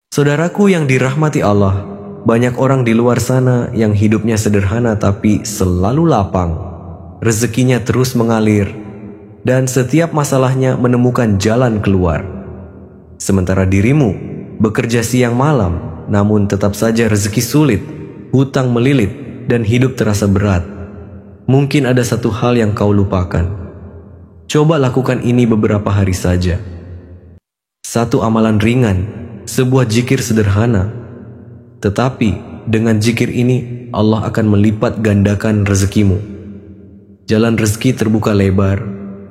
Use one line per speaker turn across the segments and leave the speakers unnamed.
Saudaraku yang dirahmati Allah, banyak orang di luar sana yang hidupnya sederhana tapi selalu lapang. Rezekinya terus mengalir, dan setiap masalahnya menemukan jalan keluar. Sementara dirimu bekerja siang malam, namun tetap saja rezeki sulit, hutang melilit, dan hidup terasa berat. Mungkin ada satu hal yang kau lupakan. Coba lakukan ini beberapa hari saja. Satu amalan ringan, sebuah zikir sederhana. Tetapi dengan zikir ini Allah akan melipat gandakan rezekimu. Jalan rezeki terbuka lebar,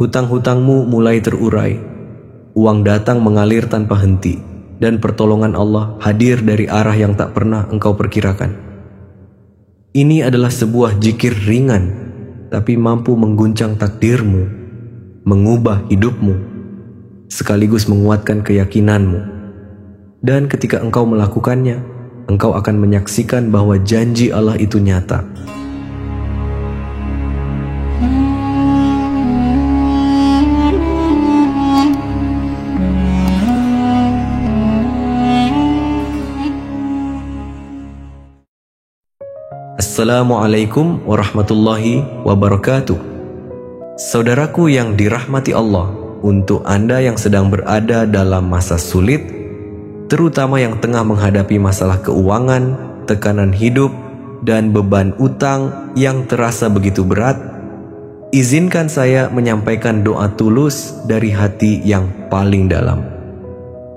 hutang-hutangmu mulai terurai, uang datang mengalir tanpa henti, dan pertolongan Allah hadir dari arah yang tak pernah engkau perkirakan. Ini adalah sebuah zikir ringan, tapi mampu mengguncang takdirmu, mengubah hidupmu, sekaligus menguatkan keyakinanmu. Dan ketika engkau melakukannya, engkau akan menyaksikan bahwa janji Allah itu nyata. Assalamualaikum warahmatullahi wabarakatuh. Saudaraku yang dirahmati Allah, untuk Anda yang sedang berada dalam masa sulit, terutama yang tengah menghadapi masalah keuangan, tekanan hidup, dan beban utang yang terasa begitu berat, izinkan saya menyampaikan doa tulus dari hati yang paling dalam.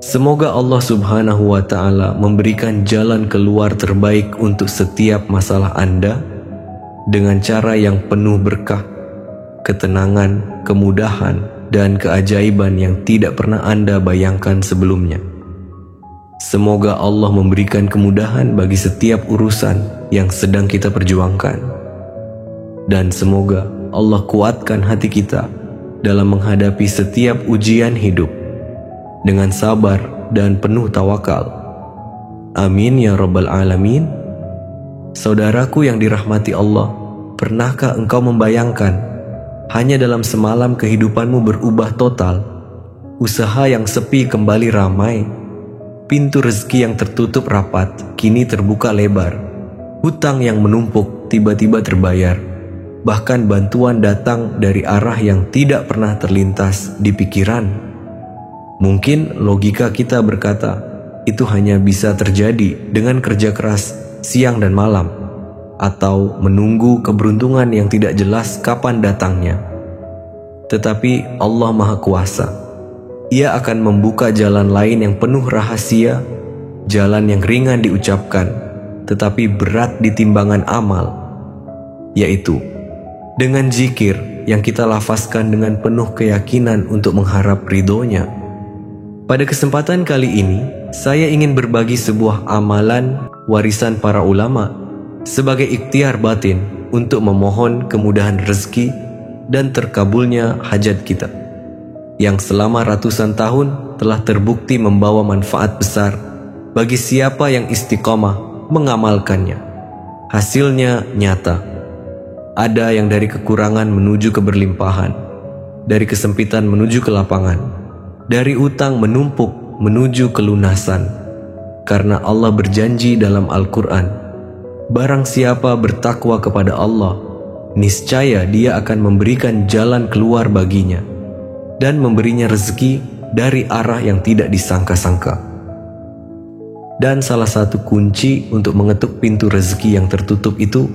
Semoga Allah Subhanahu wa Ta'ala memberikan jalan keluar terbaik untuk setiap masalah Anda dengan cara yang penuh berkah, ketenangan, kemudahan, dan keajaiban yang tidak pernah Anda bayangkan sebelumnya. Semoga Allah memberikan kemudahan bagi setiap urusan yang sedang kita perjuangkan. Dan semoga Allah kuatkan hati kita dalam menghadapi setiap ujian hidup dengan sabar dan penuh tawakal. Amin ya rabbal alamin. Saudaraku yang dirahmati Allah, pernahkah engkau membayangkan hanya dalam semalam kehidupanmu berubah total? Usaha yang sepi kembali ramai, pintu rezeki yang tertutup rapat kini terbuka lebar, hutang yang menumpuk tiba-tiba terbayar, bahkan bantuan datang dari arah yang tidak pernah terlintas di pikiran. Mungkin logika kita berkata, itu hanya bisa terjadi dengan kerja keras siang dan malam, atau menunggu keberuntungan yang tidak jelas kapan datangnya. Tetapi Allah Maha Kuasa. Ia akan membuka jalan lain yang penuh rahasia, jalan yang ringan diucapkan, tetapi berat di timbangan amal, yaitu dengan zikir yang kita lafazkan dengan penuh keyakinan untuk mengharap ridhonya. Pada kesempatan kali ini, saya ingin berbagi sebuah amalan warisan para ulama sebagai ikhtiar batin untuk memohon kemudahan rezeki dan terkabulnya hajat kita, yang selama ratusan tahun telah terbukti membawa manfaat besar bagi siapa yang istiqomah mengamalkannya. Hasilnya nyata. Ada yang dari kekurangan menuju keberlimpahan, dari kesempitan menuju kelapangan, dari utang menumpuk menuju kelunasan. Karena Allah berjanji dalam Al-Quran, barang siapa bertakwa kepada Allah, niscaya Dia akan memberikan jalan keluar baginya dan memberinya rezeki dari arah yang tidak disangka-sangka. Dan salah satu kunci untuk mengetuk pintu rezeki yang tertutup itu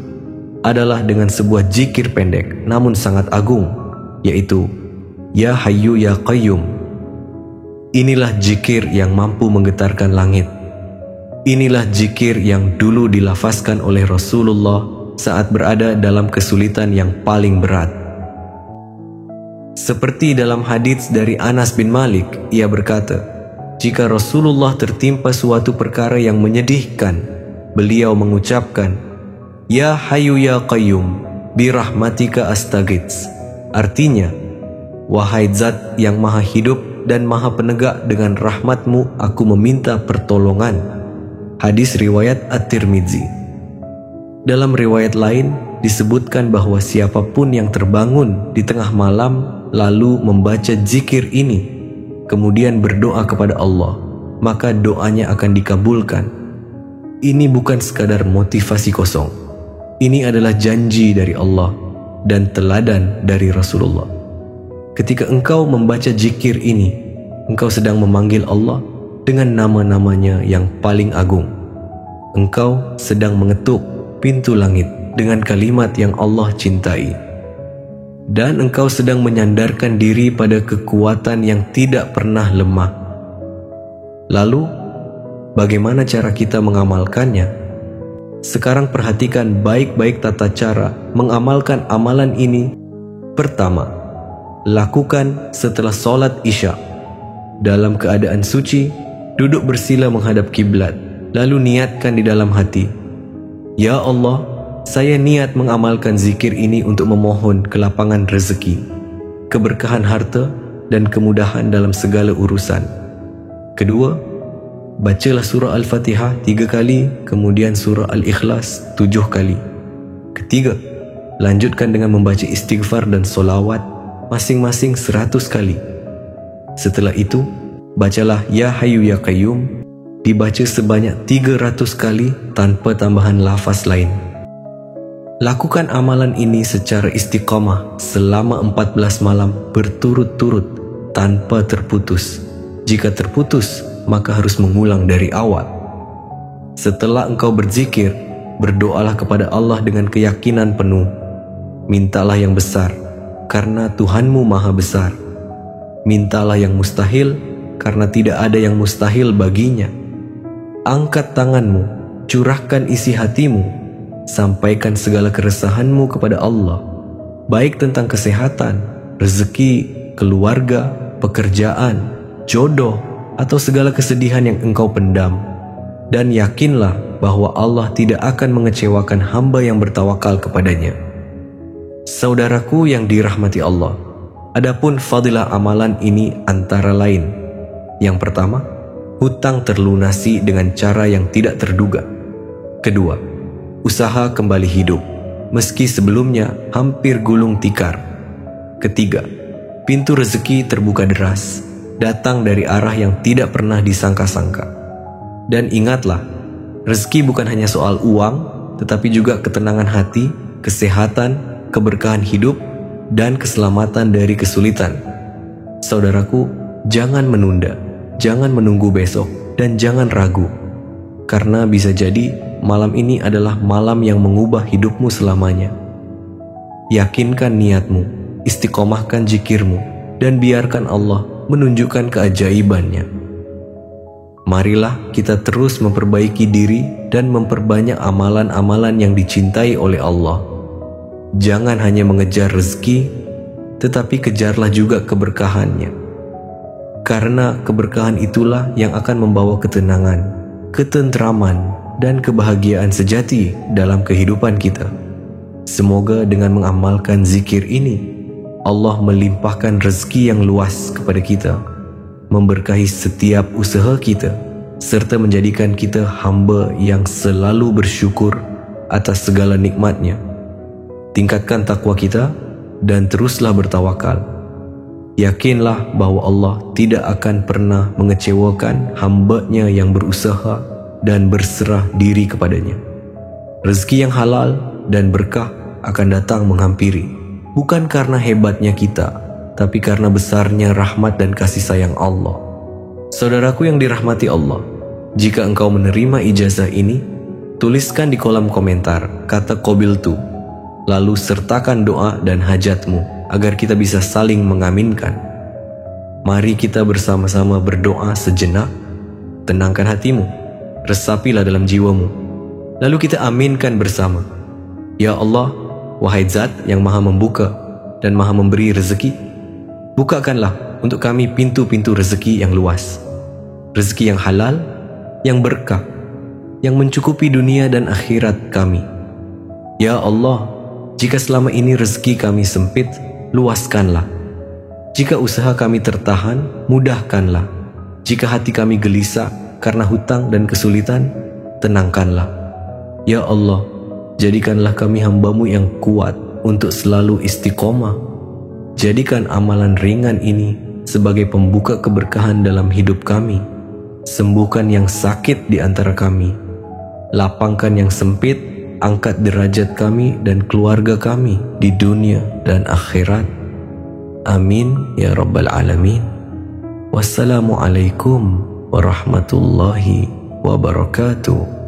adalah dengan sebuah zikir pendek namun sangat agung, yaitu Ya Hayyu Ya Qayyum. Inilah zikir yang mampu menggetarkan langit. Inilah zikir yang dulu dilafazkan oleh Rasulullah saat berada dalam kesulitan yang paling berat. Seperti dalam hadits dari Anas bin Malik, ia berkata, jika Rasulullah tertimpa suatu perkara yang menyedihkan, beliau mengucapkan, Ya Hayyu Ya Qayyum, birahmatika astaghits. Artinya, wahai Zat yang maha hidup dan maha penegak, dengan rahmatmu aku meminta pertolongan. Hadis riwayat At-Tirmidzi. Dalam riwayat lain disebutkan bahwa siapapun yang terbangun di tengah malam lalu membaca zikir ini, kemudian berdoa kepada Allah, maka doanya akan dikabulkan. Ini bukan sekadar motivasi kosong. Ini adalah janji dari Allah dan teladan dari Rasulullah. Ketika engkau membaca zikir ini, engkau sedang memanggil Allah dengan nama-namanya yang paling agung. Engkau sedang mengetuk pintu langit dengan kalimat yang Allah cintai. Dan engkau sedang menyandarkan diri pada kekuatan yang tidak pernah lemah. Lalu, bagaimana cara kita mengamalkannya? Sekarang perhatikan baik-baik tata cara mengamalkan amalan ini. Pertama, lakukan setelah sholat Isya. Dalam keadaan suci, duduk bersila menghadap kiblat, lalu niatkan di dalam hati, "Ya Allah, saya niat mengamalkan zikir ini untuk memohon kelapangan rezeki, keberkahan harta, dan kemudahan dalam segala urusan." Kedua, bacalah surah Al-Fatihah 3 kali, kemudian surah Al-Ikhlas 7 kali. Ketiga, lanjutkan dengan membaca istighfar dan solawat masing-masing 100 kali. Setelah itu, bacalah Ya Hayyu Ya Qayyum, dibaca sebanyak 300 kali tanpa tambahan lafaz lain. Lakukan amalan ini secara istiqamah selama 14 malam berturut-turut tanpa terputus. Jika terputus, maka harus mengulang dari awal. Setelah engkau berzikir, berdoalah kepada Allah dengan keyakinan penuh. Mintalah yang besar, karena Tuhanmu maha besar. Mintalah yang mustahil, karena tidak ada yang mustahil baginya. Angkat tanganmu, curahkan isi hatimu, sampaikan segala keresahanmu kepada Allah, baik tentang kesehatan, rezeki, keluarga, pekerjaan, jodoh, atau segala kesedihan yang engkau pendam. Dan yakinlah bahwa Allah tidak akan mengecewakan hamba yang bertawakal kepadanya. Saudaraku yang dirahmati Allah, adapun fadilah amalan ini antara lain. Yang pertama, hutang terlunasi dengan cara yang tidak terduga. Kedua, usaha kembali hidup, meski sebelumnya hampir gulung tikar. Ketiga, pintu rezeki terbuka deras, datang dari arah yang tidak pernah disangka-sangka. Dan ingatlah, rezeki bukan hanya soal uang, tetapi juga ketenangan hati, kesehatan, keberkahan hidup, dan keselamatan dari kesulitan. Saudaraku, jangan menunda, jangan menunggu besok, dan jangan ragu. Karena bisa jadi malam ini adalah malam yang mengubah hidupmu selamanya. Yakinkan niatmu, istiqomahkan zikirmu, dan biarkan Allah menunjukkan keajaibannya. Marilah kita terus memperbaiki diri dan memperbanyak amalan-amalan yang dicintai oleh Allah. Jangan hanya mengejar rezeki, tetapi kejarlah juga keberkahannya. Karena keberkahan itulah yang akan membawa ketenangan, ketentraman, dan kebahagiaan sejati dalam kehidupan kita. Semoga dengan mengamalkan zikir ini, Allah melimpahkan rezeki yang luas kepada kita, memberkahi setiap usaha kita, serta menjadikan kita hamba yang selalu bersyukur atas segala nikmatnya. Tingkatkan takwa kita dan teruslah bertawakal. Yakinlah bahwa Allah tidak akan pernah mengecewakan hamba-Nya yang berusaha dan berserah diri kepadanya. Rezeki yang halal dan berkah akan datang menghampiri, bukan karena hebatnya kita, tapi karena besarnya rahmat dan kasih sayang Allah. Saudaraku yang dirahmati Allah, jika engkau menerima ijazah ini, tuliskan di kolom komentar kata qabiltu, lalu sertakan doa dan hajatmu agar kita bisa saling mengaminkan. Mari kita bersama-sama berdoa sejenak. Tenangkan hatimu, resapilah dalam jiwamu, lalu kita aminkan bersama. Ya Allah, wahai Zat yang maha membuka dan maha memberi rezeki, bukakanlah untuk kami pintu-pintu rezeki yang luas, rezeki yang halal, yang berkah, yang mencukupi dunia dan akhirat kami. Ya Allah, jika selama ini rezeki kami sempit, luaskanlah. Jika usaha kami tertahan, mudahkanlah. Jika hati kami gelisah karena hutang dan kesulitan, tenangkanlah. Ya Allah, jadikanlah kami hamba-Mu yang kuat untuk selalu istiqomah. Jadikan amalan ringan ini sebagai pembuka keberkahan dalam hidup kami. sembuhkan yang sakit di antara kami, lapangkan yang sempit, angkat derajat kami dan keluarga kami di dunia dan akhirat. Amin ya rabbal alamin. Wassalamualaikum warahmatullahi wabarakatuh.